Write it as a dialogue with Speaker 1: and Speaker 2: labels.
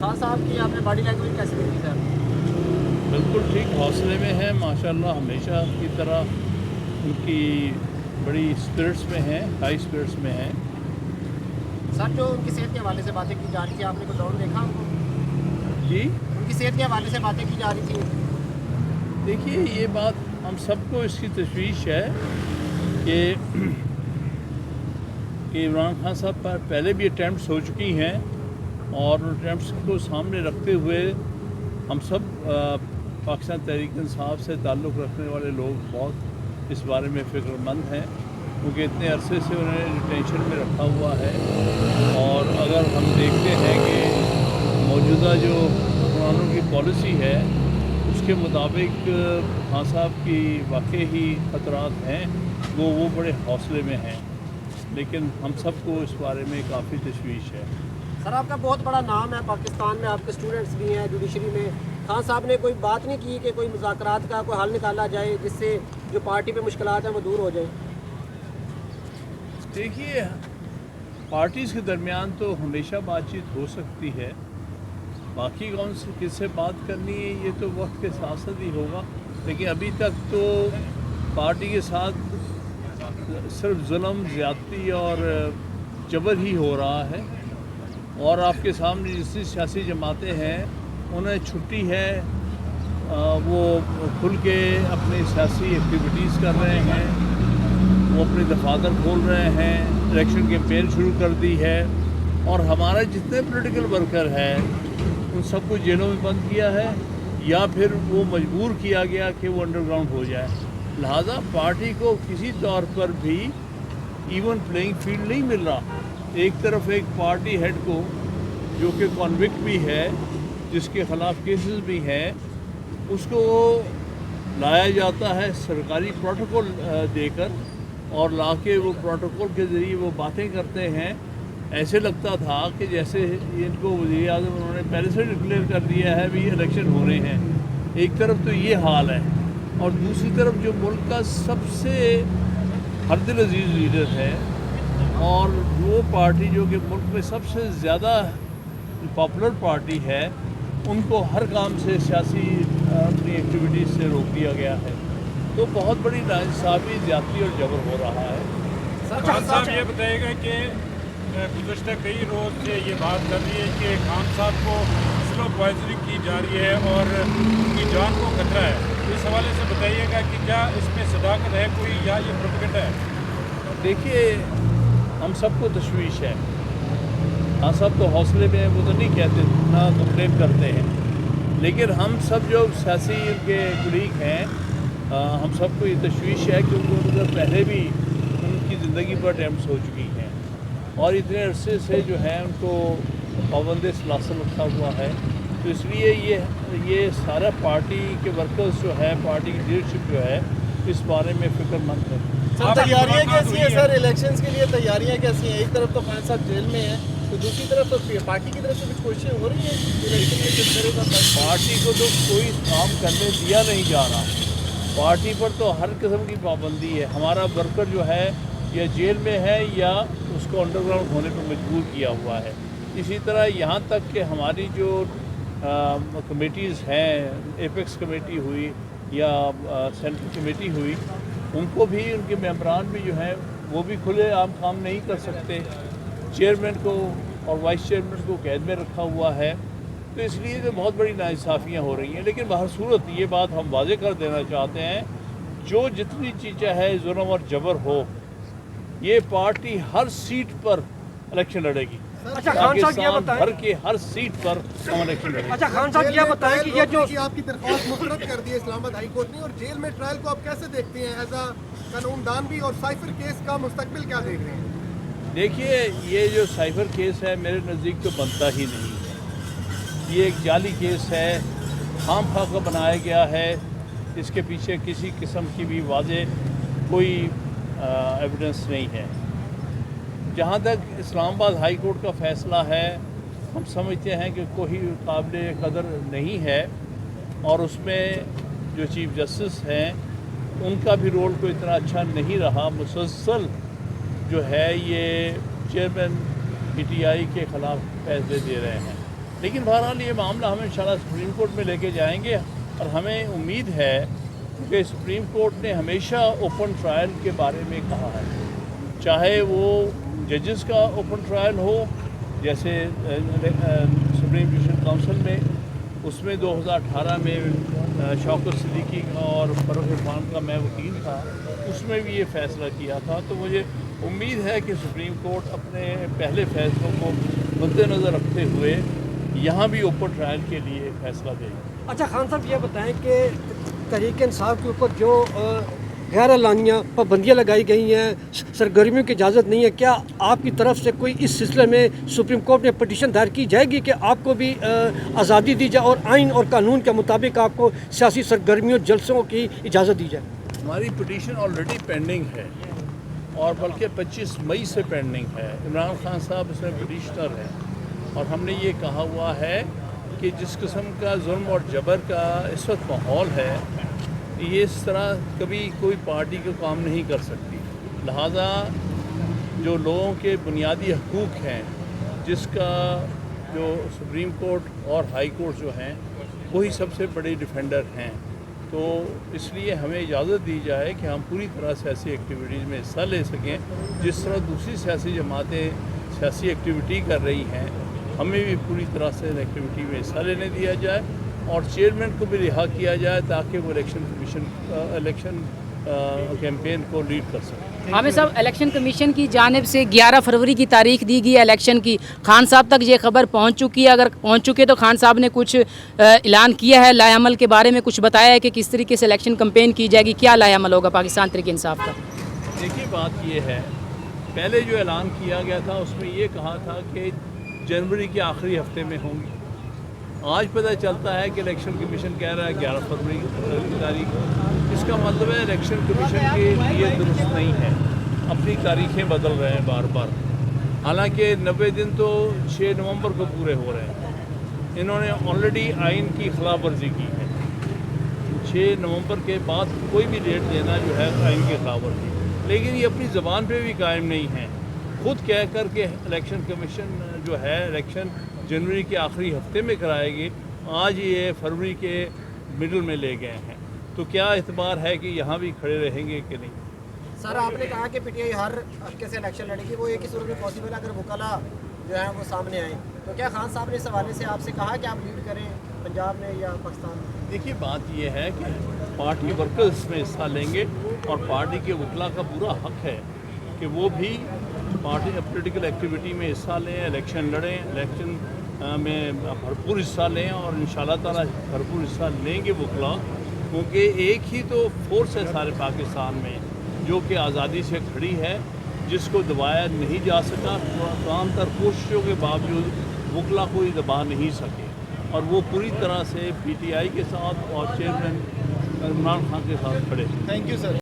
Speaker 1: खान साहब की आपने बॉडी लैंग्वेज कैसी देखी सर?
Speaker 2: बिल्कुल ठीक हौसले में हैं माशाल्लाह, हमेशा की तरह उनकी बड़ी स्पिरिट्स में हैं, हाई स्पिरिट्स में हैं।
Speaker 1: सर जो उनकी सेहत के हवाले से बातें की जा रही थी, आपने कोई दौड़ देखा उनको?
Speaker 2: जी
Speaker 1: उनकी सेहत के हवाले से बातें की जा रही थी।
Speaker 2: देखिए, ये बात हम सबको इसकी तशवीश है कि इमरान खान साहब पर पहले भी अटैम्प्ट्स हो चुकी हैं और अटैम्प्ट्स को सामने रखते हुए हम सब पाकिस्तान तहरीक इंसाफ से ताल्लुक़ रखने वाले लोग बहुत इस बारे में फ़िक्रमंद हैं, क्योंकि इतने अरसे से उन्हें डिटेंशन में रखा हुआ है। और अगर हम देखते हैं कि मौजूदा जो हुक्मरानों की पॉलिसी है उसके मुताबिक खान साहब की वाकई ही ख़तरात हैं, वो बड़े हौसले में हैं, लेकिन हम सबको इस बारे में काफ़ी तशवीश है।
Speaker 1: सर आपका बहुत बड़ा नाम है पाकिस्तान में, आपके स्टूडेंट्स भी हैं जुडिशरी में। खान साहब ने कोई बात नहीं की कि कोई मुज़ाकरात का कोई हल निकाला जाए जिससे जो पार्टी पे मुश्किलात हैं वो दूर हो जाए?
Speaker 2: देखिए, पार्टीज़ के दरमियान तो हमेशा बातचीत हो सकती है, बाकी कौन से किससे बात करनी है ये तो वक्त के साथ साथ ही होगा, लेकिन अभी तक तो पार्टी के साथ सिर्फ जुल्म, ज़्यादती और जबर ही हो रहा है। और आपके सामने जितनी सियासी जमातें हैं उन्हें छुट्टी है, वो खुल के अपनी सियासी एक्टिविटीज़ कर रहे हैं, वो अपने दफातर खोल रहे हैं, इलेक्शन कैंपेन शुरू कर दी है। और हमारा जितने पॉलिटिकल वर्कर हैं उन सबको जेलों में बंद किया है या फिर वो मजबूर किया गया कि वो अंडरग्राउंड हो जाए। लिहाजा पार्टी को किसी तौर पर भी इवन प्लेइंग फील्ड नहीं मिल रहा। एक तरफ एक पार्टी हेड को जो कि कॉन्विक्ट भी है, जिसके ख़िलाफ़ केसेस भी हैं, उसको लाया जाता है सरकारी प्रोटोकॉल देकर, और लाके वो प्रोटोकॉल के ज़रिए वो बातें करते हैं। ऐसे लगता था कि जैसे इनको वज़ीर आज़म उन्होंने पहले से डिक्लेयर कर दिया है भी इलेक्शन हो रहे हैं। एक तरफ तो ये हाल है, और दूसरी तरफ जो मुल्क का सबसे हरदिल अजीज़ लीडर है और वो पार्टी जो कि मुल्क में सबसे ज़्यादा पॉपुलर पार्टी है, उनको हर काम से सियासी अपनी एक्टिविटीज़ से रोक दिया गया है। तो बहुत बड़ी नाइंसाफ़ी, ज़्यादती और जबर हो रहा है।
Speaker 3: खान साहब ये बताइएगा कि गुज़श्ता कई रोज़ से ये बात कर रही है कि खान साहब को स्लो पॉइजनिंग की जा रही है और उनकी जान को खतरा है। इस हवाले से बताइएगा कि क्या इसमें सदाकत है कोई या ये प्रोपेगेंडा है?
Speaker 2: देखिए, हम सबको तशवीश है। हाँ, सब तो हौसले में वो तो नहीं कहते, ना कंप्लेन करते हैं, लेकिन हम सब जो सियासी के कुलीग हैं, हम सबको ये तशवीश है क्योंकि उनके पहले भी उनकी ज़िंदगी पर अटैम्प्ट्स हो चुकी हैं और इतने अरसे से जो है उनको पाबंद सलासल रखा हुआ है। तो इसलिए ये सारा पार्टी के वर्कर्स जो है, पार्टी की लीडरशिप जो है, इस बारे में फ़िक्रमंद है।
Speaker 4: सर तैयारियां कैसी हैं सर? इलेक्शंस के लिए तैयारियां कैसी हैं? एक तरफ तो खान साहब जेल में हैं, तो दूसरी तरफ तो पार्टी की तरफ से कुछ कोशिशें हो रही हैं इलेक्शन में किस तरह का?
Speaker 2: पार्टी को तो कोई काम करने दिया नहीं जा रहा। पार्टी पर तो हर किस्म की पाबंदी है। हमारा वर्कर जो है या जेल में है या उसको अंडरग्राउंड होने पर मजबूर किया हुआ है। इसी तरह यहाँ तक कि हमारी जो कमेटीज़ हैं, एपेक्स कमेटी हुई या सेंट्रल कमेटी हुई, उनको भी, उनके मेंबरान भी जो हैं वो भी खुले आम काम नहीं कर सकते। चेयरमैन को और वाइस चेयरमैन को कैद में रखा हुआ है। तो इसलिए तो बहुत बड़ी नाइंसाफ़ियाँ हो रही हैं। लेकिन बहर सूरत ये बात हम वाज़े कर देना चाहते हैं, जो जितनी चीज़ें हैं जुल्म और जबर हो, ये पार्टी हर सीट पर इलेक्शन लड़ेगी।
Speaker 1: अच्छा खान साहब ये बताएं,
Speaker 2: भर के हर सीट पर हम इलेक्शन लड़ेंगे।
Speaker 1: अच्छा खान साहब ये बताएं कि ये जो
Speaker 4: आपकी दरख्वास्त मुस्तरद कर दी है इस्लामाबाद हाई कोर्ट ने, और जेल में ट्रायल को आप कैसे देखते हैं एज अ कानूनदान भी, और साइफर केस का मुस्तकबिल क्या देख रहे हैं?
Speaker 2: देखिए, ये जो साइफर केस है मेरे नज़दीक तो बनता ही नहीं है। ये एक जाली केस है, खाम खा का बनाया गया है। इसके पीछे किसी किस्म की भी वाज़े कोई एविडेंस नहीं है। जहाँ तक इस्लामाबाद हाई कोर्ट का फ़ैसला है, हम समझते हैं कि कोई काबिल कदर नहीं है, और उसमें जो चीफ़ जस्टिस हैं उनका भी रोल कोई इतना अच्छा नहीं रहा। मुसलसल जो है ये चेयरमैन PTI के ख़िलाफ़ फैसले दे रहे हैं। लेकिन बहरहाल ये मामला हम इंशाल्लाह सुप्रीम कोर्ट में लेके जाएंगे और हमें उम्मीद है कि सुप्रीम कोर्ट ने हमेशा ओपन ट्रायल के बारे में कहा है, चाहे वो जजेस का ओपन ट्रायल हो, जैसे सुप्रीम जुडिशल काउंसिल में उसमें 2018 में शौकत सिद्दीकी का और फरूख इरफान का मैं वकील था, उसमें भी ये फ़ैसला किया था। तो मुझे उम्मीद है कि सुप्रीम कोर्ट अपने पहले फैसलों को मद्देनज़र रखते हुए यहाँ भी ओपन ट्रायल के लिए फ़ैसला देगी।
Speaker 1: अच्छा खान साहब ये बताएं कि तहरीक इंसाफ के ऊपर जो गैर एलानिया पाबंदियाँ लगाई गई हैं, सरगर्मियों की इजाज़त नहीं है, क्या आपकी तरफ से कोई इस सिलसिले में सुप्रीम कोर्ट में पटिशन दायर की जाएगी कि आपको भी आज़ादी दी जाए और आइन और कानून के मुताबिक आपको सियासी सरगर्मियों जलसों की इजाज़त दी जाए?
Speaker 2: हमारी पिटीशन ऑलरेडी पेंडिंग है और बल्कि 25 मई से पेंडिंग है। इमरान खान साहब इसमें पिटिशनर हैं और हमने ये कहा हुआ है कि जिस किस्म का जुल्म और जबर का इस वक्त माहौल है, ये इस तरह कभी कोई पार्टी को काम नहीं कर सकती। लिहाजा जो लोगों के बुनियादी हकूक़ हैं, जिसका जो सुप्रीम कोर्ट और हाई कोर्ट जो हैं वही सबसे बड़े डिफेंडर हैं, तो इसलिए हमें इजाज़त दी जाए कि हम पूरी तरह सियासी एक्टिविटीज़ में हिस्सा ले सकें। जिस तरह दूसरी सियासी जमातें सियासी एक्टिविटी कर रही हैं, हमें भी पूरी तरह से एक्टिविटी में हिस्सा लेने दिया जाए और चेयरमैन को भी रिहा किया जाए ताकि वो इलेक्शन कैंपेन को लीड कर सकें।
Speaker 5: आमिर साहब, इलेक्शन कमीशन की जानिब से 11 फरवरी की तारीख दी गई है इलेक्शन की, खान साहब तक ये खबर पहुंच चुकी है? अगर पहुंच चुकी है तो खान साहब ने कुछ ऐलान किया है लाएअमल के बारे में, कुछ बताया है कि किस तरीके से इलेक्शन कैंपेन की जाएगी, क्या लाएअमल होगा पाकिस्तान तहरीक इंसाफ का?
Speaker 2: देखिए, बात ये है, पहले जो ऐलान किया गया था उसमें ये कहा था कि जनवरी के आखिरी हफ्ते में होंगी। आज पता चलता है कि इलेक्शन कमीशन कह रहा है 11 फरवरी की तारीख। इसका मतलब है इलेक्शन कमीशन के लिए दुरुस्त नहीं है, अपनी तारीखें बदल रहे हैं बार बार। हालांकि 90 दिन तो 6 नवंबर को पूरे हो रहे हैं। इन्होंने ऑलरेडी आइन की खिलाफ वर्जी की है। 6 नवंबर के बाद कोई भी डेट देना जो है आइन की खिलाफ वर्जी, लेकिन ये अपनी ज़बान पे भी कायम नहीं है। खुद कह कर के इलेक्शन कमीशन जो है इलेक्शन जनवरी के आखिरी हफ्ते में कराएगी, आज ये फरवरी के मिडल में ले गए हैं। तो क्या एतबार है कि यहाँ भी खड़े रहेंगे कि नहीं?
Speaker 1: सर, आपने कहा कि पीटीआई हर हल्के से इलेक्शन लड़ेगी, वो एक ही सूरत में पॉसिबल है अगर वकला जो है वो सामने आए। तो क्या खान साहब ने इस हवाले से आपसे कहा कि आप लीड करें पंजाब में या पाकिस्तान में?
Speaker 2: देखिए, बात यह है कि पार्टी वर्कर्स में हिस्सा लेंगे और पार्टी के वकला का पूरा हक है कि वो भी पार्टी पॉलिटिकल एक्टिविटी में हिस्सा लें, इलेक्शन लड़ें, इलेक्शन में भरपूर हिस्सा लें और इंशाल्लाह ताला भरपूर हिस्सा लेंगे वकला, क्योंकि एक ही तो फोर्स है सारे पाकिस्तान में जो कि आज़ादी से खड़ी है, जिसको दबाया नहीं जा सका। तमाम तर कोशिशों के बावजूद वकला कोई दबा नहीं सके और वो पूरी तरह से पीटीआई के साथ और चेयरमैन इमरान खान के साथ खड़े।
Speaker 4: Thank you sir.